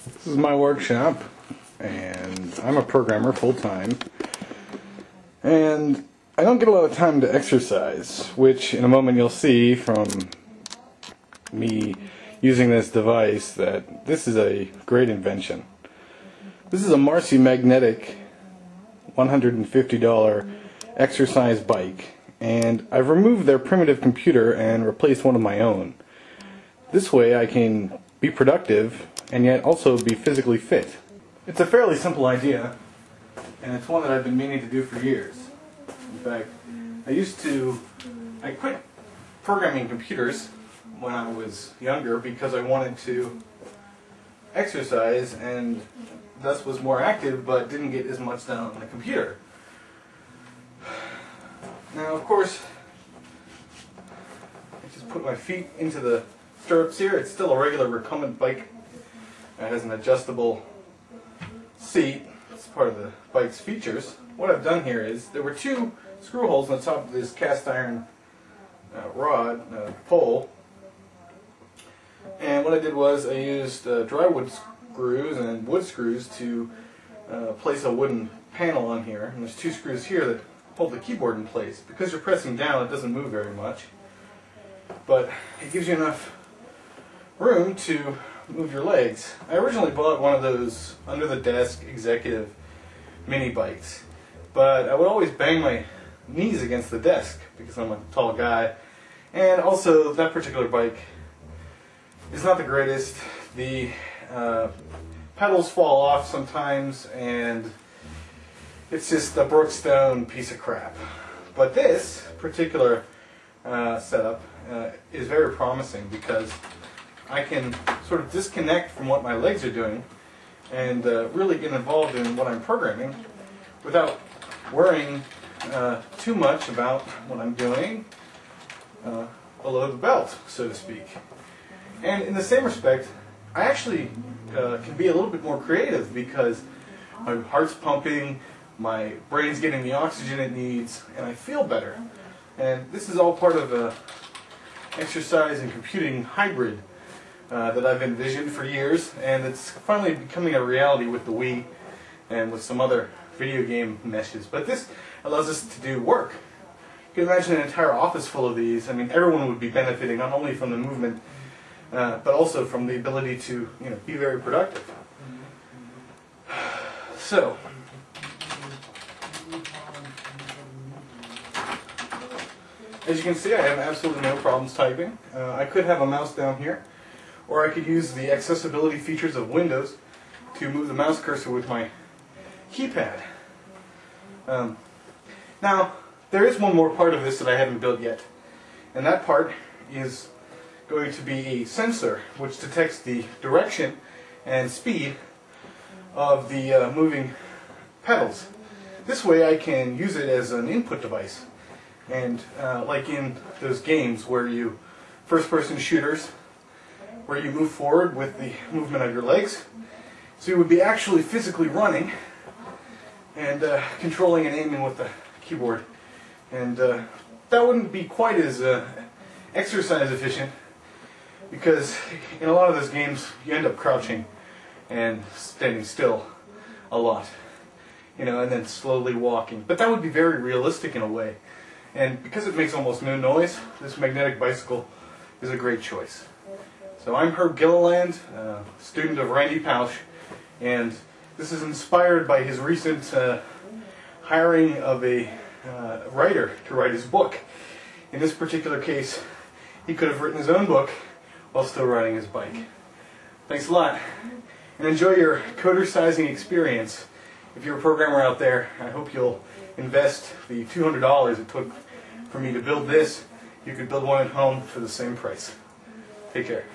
This is my workshop, and I'm a programmer full-time, and I don't get a lot of time to exercise, which in a moment you'll see from me using this device that this is a great invention. This is a Marcy Magnetic $150 exercise bike, and I've removed their primitive computer and replaced one of my own. This way I can be productive and yet also be physically fit. It's a fairly simple idea, and it's one that I've been meaning to do for years. In fact, I quit programming computers when I was younger because I wanted to exercise and thus was more active but didn't get as much done on the computer. Now, of course, I just put my feet into the stirrups here. It's still a regular recumbent bike. It has an adjustable seat. It's part of the bike's features. What I've done here is there were two screw holes on the top of this cast iron pole, and what I did was I used drywood screws and wood screws to place a wooden panel on here, and there's two screws here that hold the keyboard in place. Because you're pressing down, it doesn't move very much, but it gives you enough room to move your legs. I originally bought one of those under the desk executive mini bikes, but I would always bang my knees against the desk because I'm a tall guy, and also that particular bike is not the greatest. The pedals fall off sometimes, and it's just a Brookstone piece of crap. But this particular setup is very promising because I can sort of disconnect from what my legs are doing and really get involved in what I'm programming without worrying too much about what I'm doing below the belt, so to speak. And in the same respect, I actually can be a little bit more creative because my heart's pumping, my brain's getting the oxygen it needs, and I feel better. And this is all part of an exercise and computing hybrid that I've envisioned for years, and it's finally becoming a reality with the Wii and with some other video game meshes. But this allows us to do work. You can imagine an entire office full of these. I mean, everyone would be benefiting not only from the movement, but also from the ability to, be very productive. So, as you can see, I have absolutely no problems typing. I could have a mouse down here, or I could use the accessibility features of Windows to move the mouse cursor with my keypad. Now, there is one more part of this that I haven't built yet, and that part is going to be a sensor which detects the direction and speed of the moving pedals. This way I can use it as an input device. And like in those games where first-person shooters, where you move forward with the movement of your legs, so you would be actually physically running and controlling and aiming with the keyboard. And that wouldn't be quite as exercise efficient, because in a lot of those games you end up crouching and standing still a lot, and then slowly walking. But that would be very realistic in a way. And because it makes almost no noise, this magnetic bicycle is a great choice. So I'm Herb Gilliland, student of Randy Pausch, and this is inspired by his recent hiring of a writer to write his book. In this particular case, he could have written his own book while still riding his bike. Thanks a lot, and enjoy your codercising experience. If you're a programmer out there, I hope you'll invest the $200 it took for me to build this. You could build one at home for the same price. Take care.